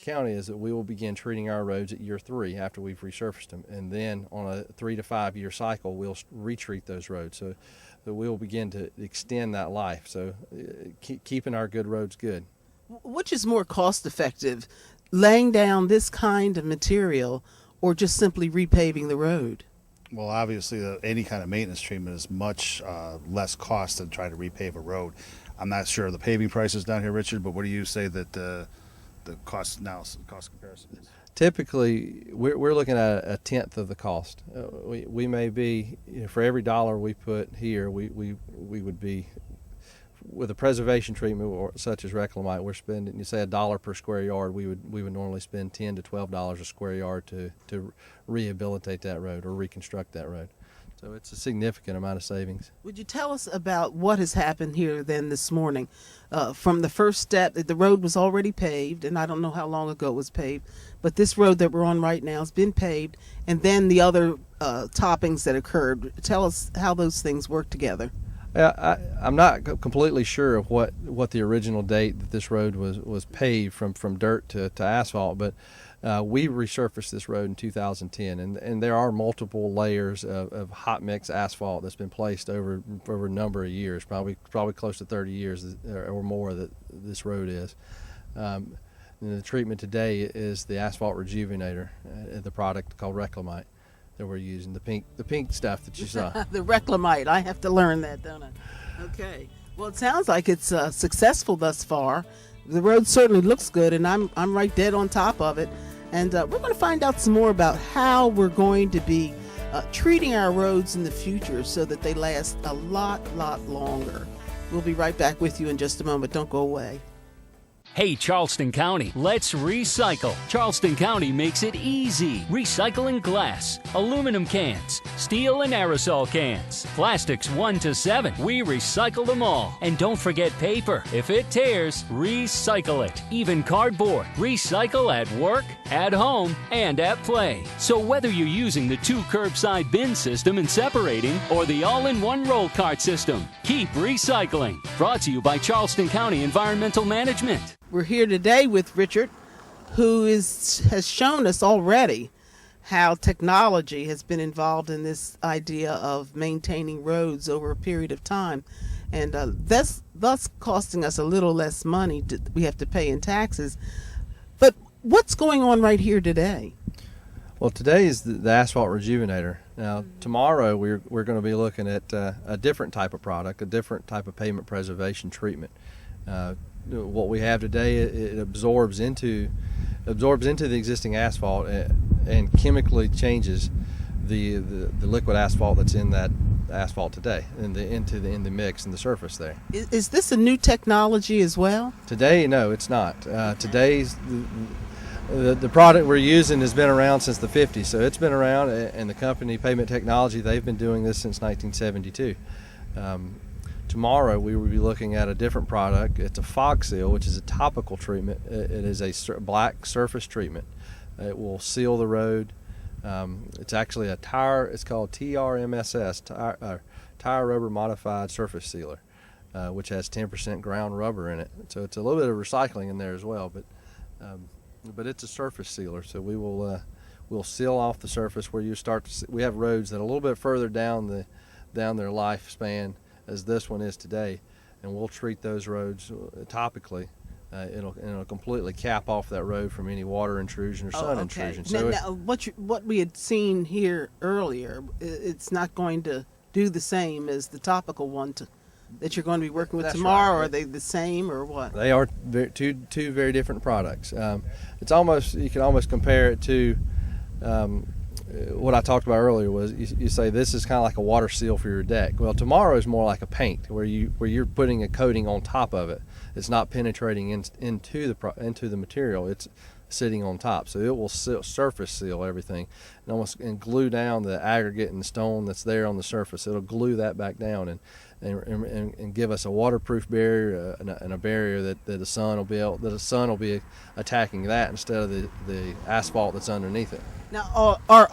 County is that we will begin treating our roads at year 3 after we've resurfaced them, and then on a 3 to 5 year cycle we'll retreat those roads, so that we'll begin to extend that life, so keeping our good roads good. Which is more cost effective, laying down this kind of material or just simply repaving the road? Well, obviously, any kind of maintenance treatment is much less cost than trying to repave a road. I'm not sure of the paving prices down here, Richard, but what do you say that the cost comparison is? Typically, we're looking at a tenth of the cost. We may be, for every dollar we put here, we would be, with a preservation treatment such as Reclamite, we're spending, you say $1 per square yard, we would normally spend $10 to $12 a square yard to rehabilitate that road or reconstruct that road. So it's a significant amount of savings. Would you tell us about what has happened here then this morning? From the first step, the road was already paved, and I don't know how long ago it was paved, but this road that we're on right now has been paved, and then the other toppings that occurred. Tell us how those things work together. I'm not completely sure of what the original date that this road was paved from dirt to asphalt, but we resurfaced this road in 2010, and there are multiple layers of hot mix asphalt that's been placed over a number of years, probably close to 30 years or more that this road is. And the treatment today is the asphalt rejuvenator, the product called Reclamite that we're using, the pink stuff that you saw. The Reclamite. I have to learn that, don't I? Okay. Well, it sounds like it's successful thus far. The road certainly looks good, and I'm right dead on top of it. And we're going to find out some more about how we're going to be treating our roads in the future so that they last a lot longer. We'll be right back with you in just a moment. Don't go away. Hey, Charleston County, let's recycle. Charleston County makes it easy. Recycling glass, aluminum cans, steel and aerosol cans, plastics 1 to 7. We recycle them all. And don't forget paper. If it tears, recycle it. Even cardboard. Recycle at work, at home, and at play. So whether you're using the 2 curbside bin system and separating or the all-in-one roll cart system, keep recycling. Brought to you by Charleston County Environmental Management. We're here today with Richard, who has shown us already how technology has been involved in this idea of maintaining roads over a period of time, and thus costing us a little less money we have to pay in taxes. But what's going on right here today? Well, today is the asphalt rejuvenator. Now, tomorrow we're going to be looking at a different type of product, a different type of pavement preservation treatment. What we have today, it absorbs into the existing asphalt and chemically changes the liquid asphalt that's in that asphalt today in the mix in the surface there. Is this a new technology as well? Today, no, it's not. Today's the product we're using has been around since the 50s, so it's been around, and the company Pavement Technology, they've been doing this since 1972. Tomorrow we will be looking at a different product. It's a fog seal, which is a topical treatment. It is a black surface treatment. It will seal the road. It's actually a tire. It's called TRMSS, tire rubber modified surface sealer, which has 10% ground rubber in it. So it's a little bit of recycling in there as well, but it's a surface sealer. So we'll seal off the surface where you start to see. We have roads that are a little bit further down their lifespan as this one is today, and we'll treat those roads topically. It'll completely cap off that road from any water intrusion or sun intrusion. So now, what we had seen here earlier, it's not going to do the same as the topical one that you're going to be working with tomorrow. Right. Are they the same or what? They are two very different products. It's almost, you can almost compare it to what I talked about earlier. Was you say this is kind of like a water seal for your deck. Well, tomorrow is more like a paint where you're putting a coating on top of it. It's not penetrating into the material. It's sitting on top, so it will surface seal everything and glue down the aggregate and the stone that's there on the surface. It'll glue that back down and give us a waterproof barrier and a barrier that the sun will be attacking that instead of the asphalt that's underneath it. Now, are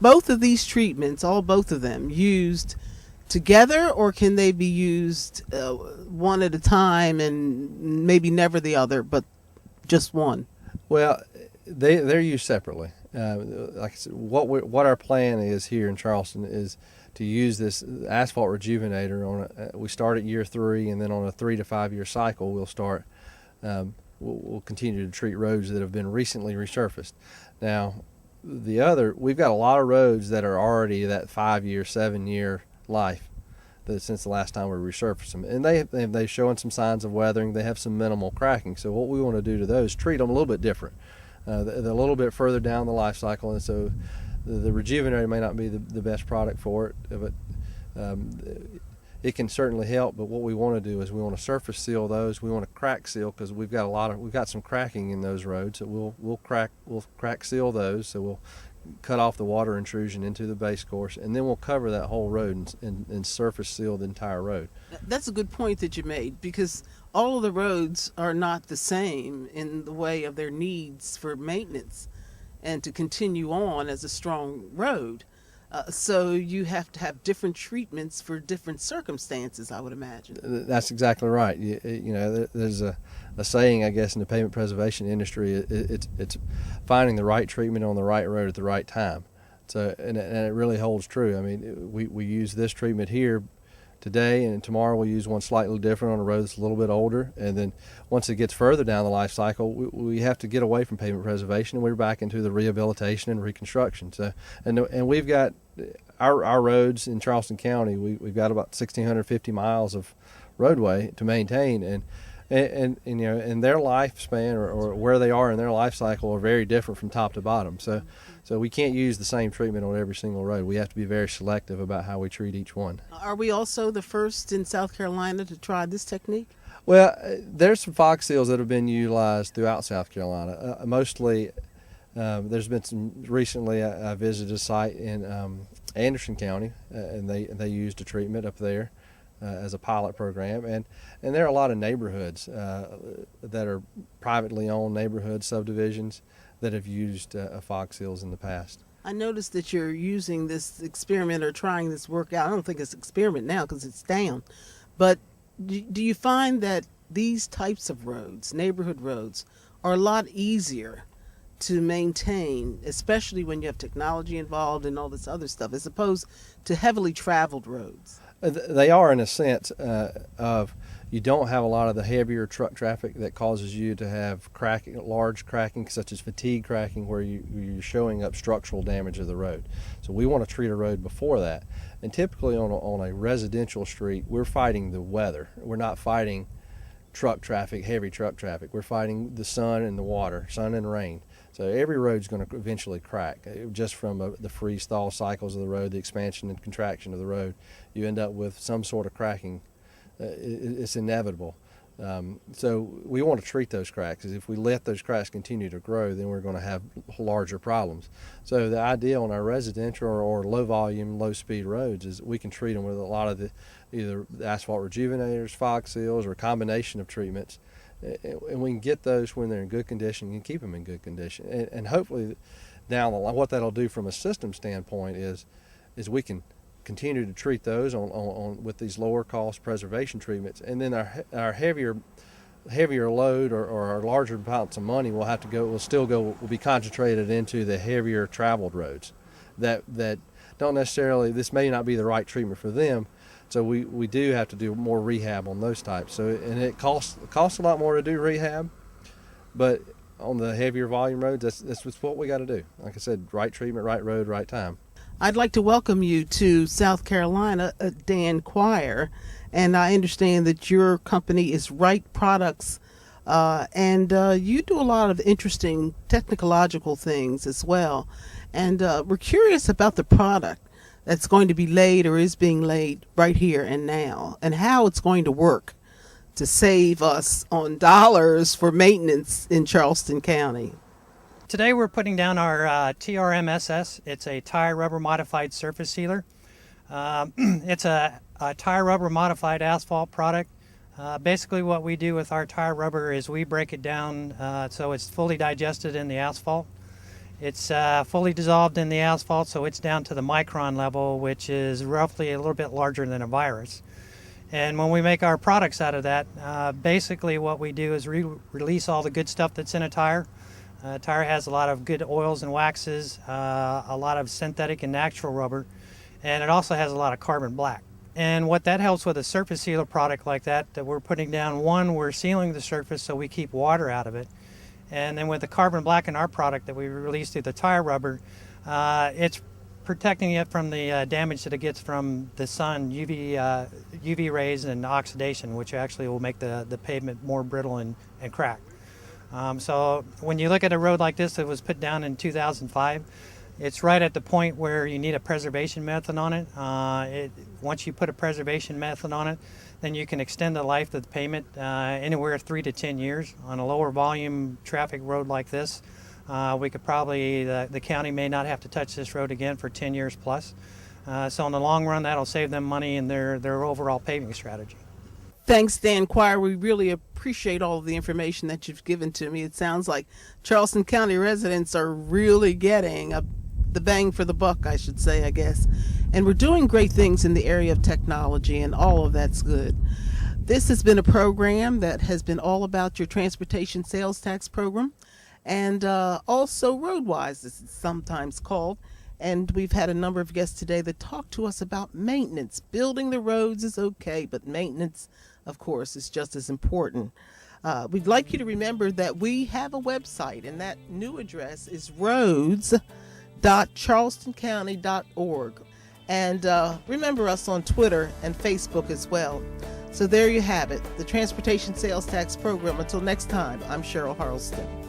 both of these treatments, both of them, used together, or can they be used one at a time and maybe never the other, but just one? Well, they're used separately. Like I said, what our plan is here in Charleston is to use this asphalt rejuvenator on. We start at year 3, and then on a 3 to 5 year cycle, we'll start. We'll continue to treat roads that have been recently resurfaced. Now, we've got a lot of roads that are already that 5 year, 7 year life since the last time we resurfaced them, and they've shown some signs of weathering. They have some minimal cracking. So what we want to do to those, treat them a little bit different. They're a little bit further down the life cycle, and so the rejuvenator may not be the best product for it, but it can certainly help. But what we want to do is we want to surface seal those. We want to crack seal, because we've got some cracking in those roads. So we'll crack seal those. So we'll cut off the water intrusion into the base course, and then we'll cover that whole road and surface seal the entire road. That's a good point that you made, because all of the roads are not the same in the way of their needs for maintenance and to continue on as a strong road. So you have to have different treatments for different circumstances, I would imagine. That's exactly right. There's a saying, I guess, in the pavement preservation industry. It's finding the right treatment on the right road at the right time. So, and it really holds true. I mean, we use this treatment here today, and tomorrow we'll use one slightly different on a road that's a little bit older. And then once it gets further down the life cycle, we have to get away from pavement preservation, and we're back into the rehabilitation and reconstruction. So, and we've got our roads in Charleston County. We've got about 1,650 miles of roadway to maintain, and their lifespan or where they are in their life cycle are very different from top to bottom. So we can't use the same treatment on every single road. We have to be very selective about how we treat each one. Are we also the first in South Carolina to try this technique? Well, there's some Fox seals that have been utilized throughout South Carolina. Mostly, there's been some recently. I visited a site in Anderson County, and they used a treatment up there as a pilot program, and there are a lot of neighborhoods that are privately owned neighborhood subdivisions that have used Fox seals in the past. I noticed that you're using this experiment or trying this workout. I don't think it's an experiment now because it's down. But do you find that these types of roads, neighborhood roads, are a lot easier to maintain, especially when you have technology involved and all this other stuff, as opposed to heavily traveled roads? They are, in a sense of you don't have a lot of the heavier truck traffic that causes you to have large cracking, such as fatigue cracking, where you're showing up structural damage of the road. So we want to treat a road before that. And typically on a residential street, we're fighting the weather. We're not fighting truck traffic, heavy truck traffic. We're fighting the sun and the water, sun and rain. So every road's going to eventually crack, just from the freeze-thaw cycles of the road, the expansion and contraction of the road. You end up with some sort of cracking. It's inevitable. So we want to treat those cracks, because if we let those cracks continue to grow, then we're going to have larger problems. So the idea on our residential or low-volume, low-speed roads is we can treat them with a lot of either the asphalt rejuvenators, Fox seals, or a combination of treatments. And we can get those when they're in good condition and keep them in good condition. And hopefully down the line, what that'll do from a system standpoint is we can continue to treat those on with these lower cost preservation treatments, and then our heavier load or our larger amounts of money will be concentrated into the heavier traveled roads that don't necessarily, this may not be the right treatment for them. So we do have to do more rehab on those types. So, and it costs a lot more to do rehab, but on the heavier volume roads, that's what we got to do. Like I said, right treatment, right road, right time. I'd like to welcome you to South Carolina, Dan Quire, and I understand that your company is Right Products, and you do a lot of interesting technological things as well. And we're curious about the product that's going to be laid or is being laid right here and now, and how it's going to work to save us on dollars for maintenance in Charleston County. Today we're putting down our TRMSS. It's a tire rubber modified surface sealer. It's a tire rubber modified asphalt product. Basically what we do with our tire rubber is we break it down so it's fully digested in the asphalt. It's fully dissolved in the asphalt, so it's down to the micron level, which is roughly a little bit larger than a virus. And when we make our products out of that, basically what we do is release all the good stuff that's in a tire. Tire has a lot of good oils and waxes, a lot of synthetic and natural rubber, and it also has a lot of carbon black. And what that helps with a surface sealer product like that we're putting down, one, we're sealing the surface so we keep water out of it. And then with the carbon black in our product that we release through the tire rubber, it's protecting it from the damage that it gets from the sun, UV rays and oxidation, which actually will make the pavement more brittle and crack. So when you look at a road like this that was put down in 2005, it's right at the point where you need a preservation method on it. Once you put a preservation method on it, then you can extend the life of the pavement anywhere 3 to 10 years. On a lower volume traffic road like this, we could probably, the county may not have to touch this road again for 10 years plus. So in the long run, that'll save them money in their overall paving strategy. Thanks, Dan Quire. We really appreciate all of the information that you've given to me. It sounds like Charleston County residents are really getting the bang for the buck, I should say, I guess. And we're doing great things in the area of technology, and all of that's good. This has been a program that has been all about your transportation sales tax program, and also Roadwise, as it's sometimes called. And we've had a number of guests today that talk to us about maintenance. Building the roads is okay, but maintenance, of course, is just as important. We'd like you to remember that we have a website, and that new address is roads.charlestoncounty.org. And remember us on Twitter and Facebook as well. So there you have it, the Transportation Sales Tax Program. Until next time, I'm Cheryl Harleston.